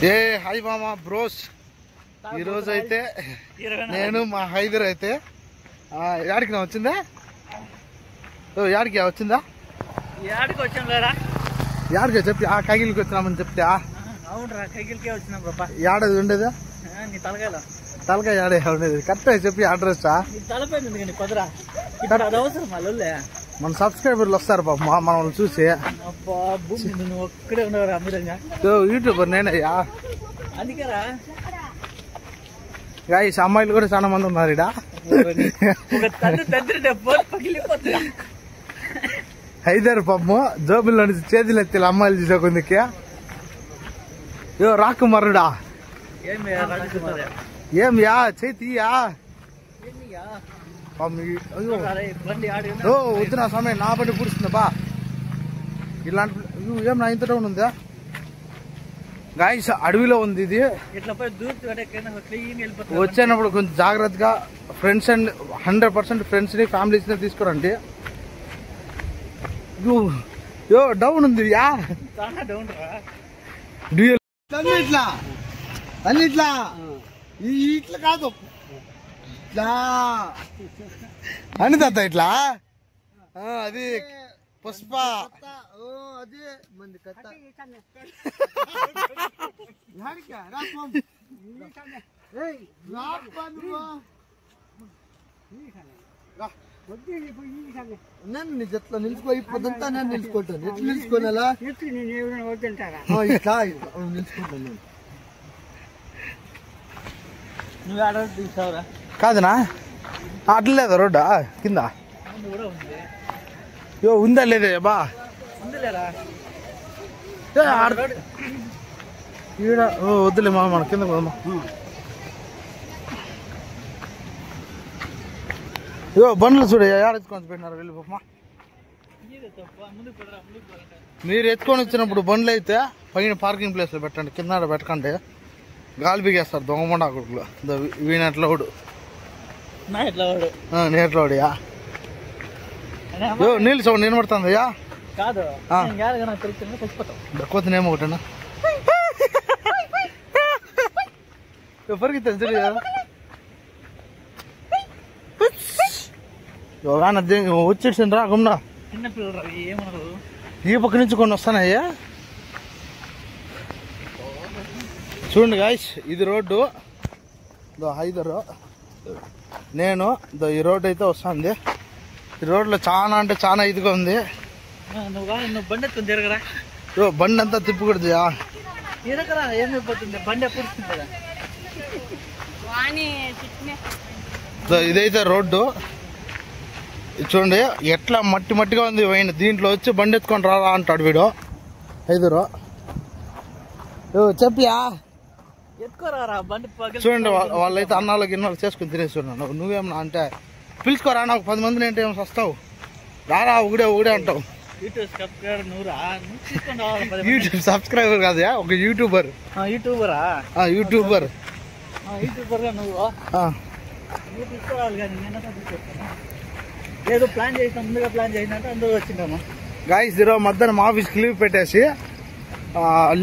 ఏ hi మామా bros. ఈరోజు అయితే నేను మా హైదర్ అయితే యాడికి వచ్చిందా? యాడికి వచ్చిందా? యాడికి వచ్చాం లేరా? యాడికి చెప్పి కైగిలికి వచ్చినామని చెప్తే అవునరా, కైగిలికే వచ్చినాం బాబా. యాడది ఉండేదా? నీ తలకాయలో తలకాయ యాడే ఉండేది కరెక్ట్ చెప్పి అడ్రస్. తలపోయింది కానీ కుదరా, ఇప్పుడు అది అవసరం వాళ్ళే. మన సబ్స్క్రైబర్లు వస్తారు బాబు మనల్ని చూసి. నువ్వు ఒక్కడే ఉండవు అమితంగా. యూట్యూబర్ నేనయ్యా, అందుకేరా. గాయస్ అమ్మాయిలు కూడా చాలా మంది ఉన్నారు ఇడా. హైదర్ పాపము జోబుల్లో నుంచి చేతులు ఎత్తి అమ్మాయిలు చూసే కొందికి. రాకుమారుడా ఏం యా చేతియా వద్దునా సమయం నా బండి పూడుస్తుంది బా. ఇలాంటి ఏం నా ఇంత డౌన్ ఉందా? గాయస్ అడవిలో ఉంది ఇది. వచ్చేటప్పుడు కొంచెం జాగ్రత్తగా ఫ్రెండ్స్ అండ్ 100% ఫ్రెండ్స్ ని ఫ్యామిలీస్ ని తీసుకురండి. డౌన్ ఉంది యా, ఇట్లా ఇట్లా ఇట్లా కాదు ఇట్లా అని తాత ఇట్లా అది పుష్ప అది మంది కథ. నేను జట్లో నిలుచుకో, ఇప్పుడంతా నేను నిలుచుకుంటాను. ఎట్లా నిలుచుకోవాలా? ఇట్లా నిలుచుకుంటాను నేను. నువ్వు ఆడ తీసావురా? కాదనా అట్లేదా రోడ్డా కింద? ఉందా లేదే బా? ఈడ వద్దులే మా మన కింద పోదమ్మా. బండ్లు చూడ ఎత్తుకొని పెట్టినారు వెళ్ళిపోమ్మా. మీరు ఎత్తుకొని వచ్చినప్పుడు బండ్లు అయితే పైన పార్కింగ్ ప్లేస్ లో పెట్టండి, కింద పెట్టకండి. గాలి బిగేస్తారు దొంగమండ కొడుకులు. వీనట్లోడు నేట్లోడియా నీళ్ళు సౌండ్ నిలబడుతుందయ్యా. కాదు దక్కువతనేమో ఒకటేనా పరిగెత్తాను సరే. వచ్చేసింది రా గుమ్నా. ఈ పక్క నుంచి కొన్ని వస్తానయ్యా. చూడండి గాయస్, ఇది రోడ్డు హైదరు. నేను ఈ రోడ్డు అయితే వస్తుంది. ఈ రోడ్లో చాలా అంటే చాలా ఇదిగా ఉంది. బండి ఎత్తుకుని తిరగరా. బండి అంతా తిప్పకూడదు. తిరగరా ఏమైపోతుంది, బండి ఎప్పుడు కదా. ఇదైతే రోడ్డు చూడండి ఎట్లా మట్టి మట్టిగా ఉంది. పోయిన దీంట్లో వచ్చి బండి ఎత్తుకొని రారా అంటాడు వీడు హైదరు. చెప్పియా ఎత్తుకోరా బండి. చూడండి వాళ్ళైతే అన్నాలు గిన్నాలు చేసుకుని తినేస్తున్నాను. నువ్వేమన్నా అంటే పిలుచుకోరా, నాకు 10 మందిని ఏంటి ఏమో వస్తావు రారా, ఒకడే అంటావు. యూట్యూబ్ సబ్స్క్రైబర్ కాదా, ఒక యూట్యూబర్. యూట్యూబర్ తీసుకోవాలి కానీ ఏదో ప్లాన్ చేసిన, ముందుగా ప్లాన్ చేసినట్టు అందరూ వచ్చిందమ్మా. గాయస్ ఈరోజు మధ్యాహ్నం ఆఫీస్కి లీవ్ పెట్టేసి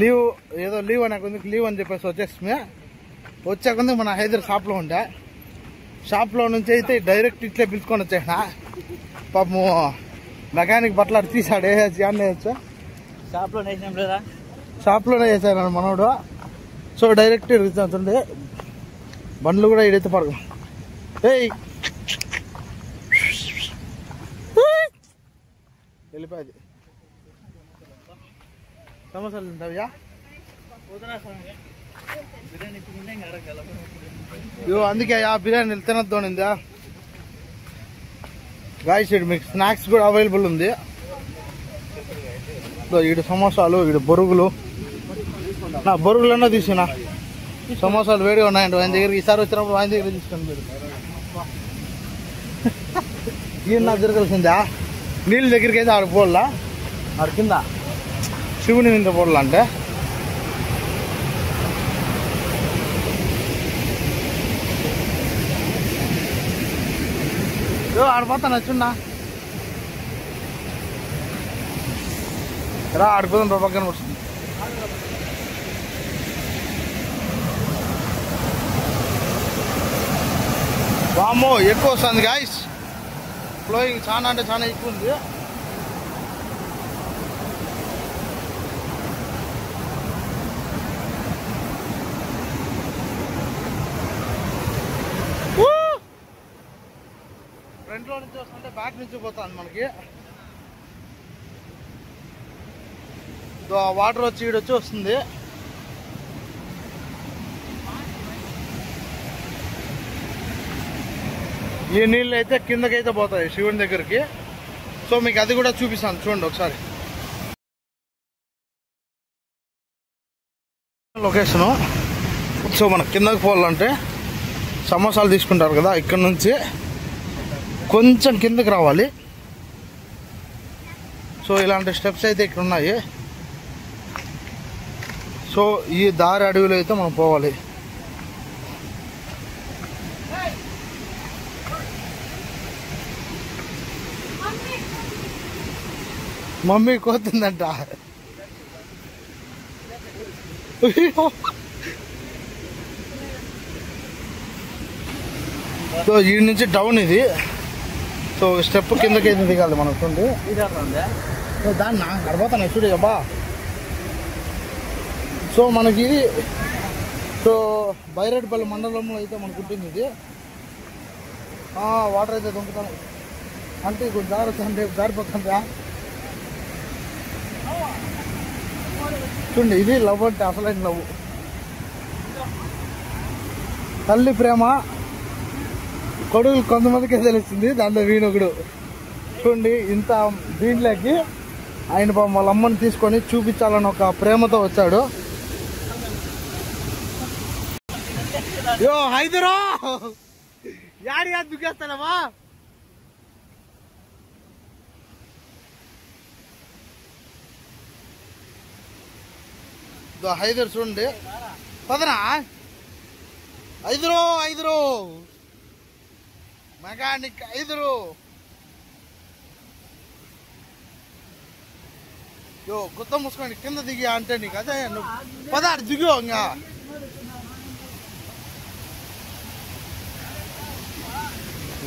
లీవ్ ఏదో లీవ్ అనేకొందుకు లీవ్ అని చెప్పేసి వచ్చేసి వచ్చాకొందుకు మన హైదర్ షాప్లో ఉండే. షాప్లో నుంచి అయితే డైరెక్ట్ ఇట్లే పిలుచుకొని వచ్చేసిన. పాపము మెకానిక్ బట్టలు అటు తీసాడు, వేసేసి అన్నీ వేయచ్చు. షాప్లోనే వేసాను మనోడు. సో డైరెక్ట్ ఇరుగుతుండే బండ్లు కూడా ఇడైతే పడదు. వెళ్ళిపోయింది. సమోసాలు తింటావ్యా? అందుకే బిర్యానీ తినద్దు అనిందా. గాయస్ మీకు స్నాక్స్ కూడా అవైలబుల్ ఉంది. ఈడు సమోసాలు, ఈడు బొరుగులు. నా బొరుగులన్నా తీసుకున్నా. సమోసాలు వేడిగా ఉన్నాయండి ఆయన దగ్గరికి. ఈసారి వచ్చినప్పుడు ఆయన దగ్గర తీసుకుని మీరు ఈయన నాకు తిరగాల్సిందా. నీళ్ళ దగ్గరికి అయితే ఆడ పోల్లా, ఆడ కింద శివుని మీద పోల్లా అంటే. ఆడిపోతాను వచ్చున్నా రా, ఆడిపోతాను పక్కన వస్తుంది. వామ్మో ఎక్కువ వస్తుంది గాయస్, ఫ్లోయింగ్ చాలా అంటే చాలా ఎక్కువ ఉంది. ఫ్రంట్ లో నుంచి వస్తుంటే బ్యాక్ నుంచి పోతుంది మనకి. వాటర్ వచ్చి ఈడొచ్చి వస్తుంది. ఈ నీళ్ళు అయితే కిందకైతే పోతాయి శివుని దగ్గరికి. సో మీకు అది కూడా చూపిస్తాను చూడండి ఒకసారి. లొకేషను. సో మన కిందకి పోవాలంటే సమోసాలు తీసుకుంటారు కదా, ఇక్కడ నుంచి కొంచెం కిందకి రావాలి. సో ఇలాంటి స్టెప్స్ అయితే ఇక్కడ ఉన్నాయి. సో ఈ దారి అడవిలో అయితే మనం పోవాలి. మమ్మీ కోతుందంట. సో ఈ నుంచి డౌన్ ఇది. సో స్టెప్ కిందకి అయితే దిగాలి మనకు. దాన్ని గడపోతాను చూడు అబ్బా. సో మనకి ఇది సో బైరెడ్పల్లి మండలంలో అయితే మనకు ఉంటుంది ఇది. వాటర్ అయితే దొంగతాను అంటే కొంచెం జాగ్రత్త అంటే జారిపోతుందా చూడండి. ఇది లవ్ అంటే అసలైన లవ్. తల్లి ప్రేమ కొడుకు కొంతమందికే తెలుస్తుంది, దాంట్లో వీణొకడు. చూడండి ఇంత దీంట్లోకి ఆయన వాళ్ళ అమ్మని తీసుకొని చూపించాలని ఒక ప్రేమతో వచ్చాడు. యో హైదరా యాడి యాడ్ దుకేస్తానమ్మా. హైదర్ చూడండి పదనా ఐదురు మెకానిక్ ఐదురు. యో గుత్త మూసుకోండి కింద దిగి అంటే నీకు అదే పదారు దిగు. ఇంకా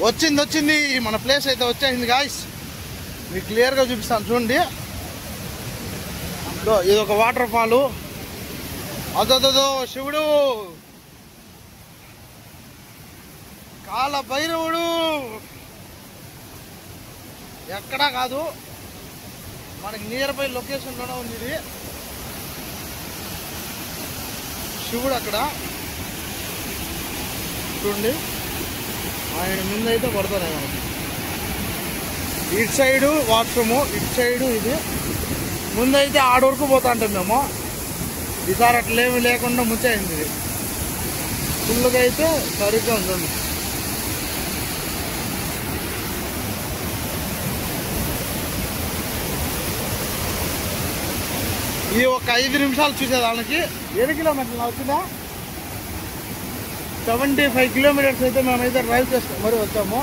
వచ్చింది మన ప్లేస్ అయితే వచ్చేసింది గాయస్. మీకు క్లియర్గా చూపిస్తాను చూడండి. ఇది ఒక వాటర్ ఫాలు. అదో శివుడు కాల భైరవుడు ఎక్కడా కాదు, మనకి నియర్ బై లొకేషన్లోనే ఉంది ఇది. శివుడు అక్కడ చూడండి, ఆయన ముందు అయితే పడుతున్నాయి మనకి. ఇటు సైడు వాష్రూము, ఇటు సైడు ఇది. ముందైతే ఆడ వరకు పోతా ఉంటాం మేము. ఈసారి అట్లేమి లేకుండా ముంచేయింది ఇది. ఫుల్గా అయితే సరిగ్గా ఉంటుంది. ఈ ఒక 5 నిమిషాలు చూసేదానికి 7 కిలోమీటర్లు వచ్చిందా, 75 కిలోమీటర్స్ అయితే మేమైతే డ్రైవ్ చేసుకుని మరి వచ్చాము.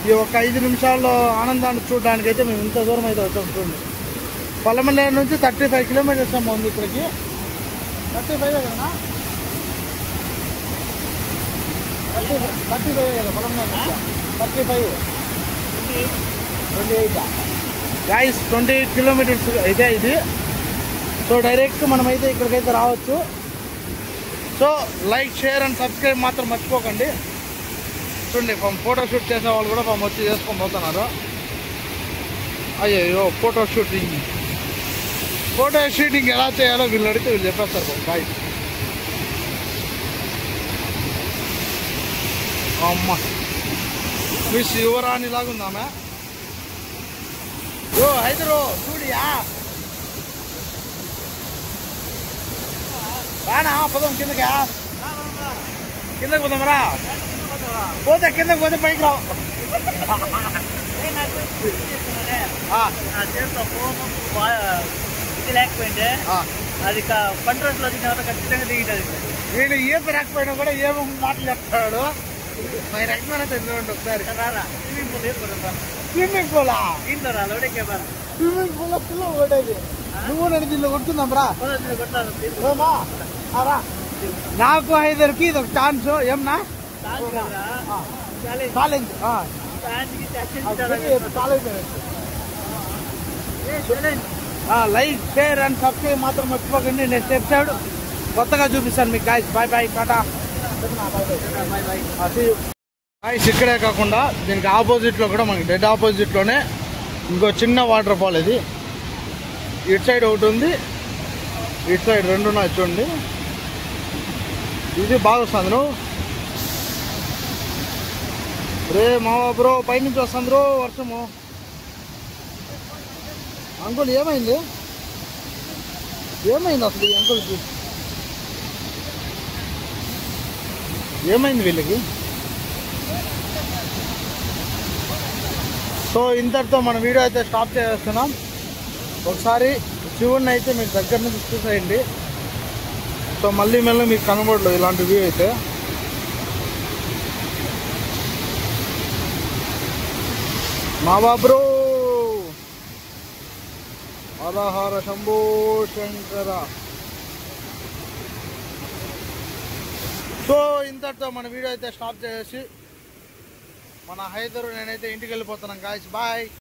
ఈ ఒక 5 నిమిషాల్లో ఆనందాన్ని చూడడానికి అయితే మేము ఇంత దూరం అయితే వచ్చాము. చూడండి పొలమనేరు నుంచి 35 కిలోమీటర్స్ ఏమో ఉంది ఇక్కడికి. 35 కదా, 35 కదా పొలమనేరు నుంచి 35 28 గాయస్ 28 కిలోమీటర్స్ అయితే ఇది. సో డైరెక్ట్ మనమైతే ఇక్కడికైతే రావచ్చు. So like share and subscribe మాత్రం మర్చిపోకండి. చూడండి ఫోటోషూట్ చేసే వాళ్ళు కూడా వచ్చి చేసుకొని పోతున్నారు. అయ్యో ఫోటో షూటింగ్ ఎలా చేయాలో వీళ్ళు అడిగితే వీళ్ళు చెప్పేస్తారు. బాయ్ అమ్మ మిస్ యువరాణి లాగా ఉందామె. ఓ హైదరు చూడియా రానా పోదాం కిందకి పోదాం రా. పోతే కిందకి పోతే పైకి రావు. ఇది లేకపోయింటే అది కంట్రోల్స్ లో ఖచ్చితంగా దిగుతుంది. వీడు ఈత రాకపోయినా కూడా ఏమో మాటలు చెప్తాడు. మరి రకమైన తెలియదు ఒకసారి. స్విమ్మింగ్ పూలా దీంట్లో రా లోడెక్కే స్విమ్మింగ్ పూల్ పిల్ల ఓడేది. నువ్వు నేను దీనిలో కొడుతున్నాం రా. నాకు హైదర్కి ఇది ఒక ఛాన్స్. ఏమన్నా challenge like share and subscribe మాత్రం మర్చిపోకండి. నెక్స్ట్ ఎపిసోడ్ కొత్తగా చూపిస్తాను మీకు గాయస్. బాయ్ బాయ్ టాటా. గాయస్ ఇక్కడే కాకుండా దీనికి ఆపోజిట్లో కూడా మనకి డెడ్ ఆపోజిట్లోనే ఇంకో చిన్న వాటర్ ఫాల్. ఇది ఇటు సైడ్ ఒకటి ఉంది, ఇటు సైడ్ రెండు ఉన్నాయి చూడండి. ఇది బాగా వస్తుంది. నువ్వు రే మావా బ్రో పైనుంచి వస్తుంది బ్రో వర్షము. అంకుల్ ఏమైంది అసలు ఈ అంకుల్కి ఏమైంది వీళ్ళకి? సో ఇంతటితో మన వీడియో అయితే స్టాప్ చేస్తున్నాం. ఒకసారి శివుడిని అయితే మీకు దగ్గర నుంచి చూసేయండి. సో మళ్ళీ మీకు కనబడలేదు ఇలాంటి వ్యూ అయితే. మావా బ్రో హరహర శంభో శంకర. సో ఇంతటితో మన వీడియో అయితే స్టాప్ చేసి మన హైదరు నేనైతే ఇంటికి వెళ్ళిపోతున్నాను గాయస్. బాయ్.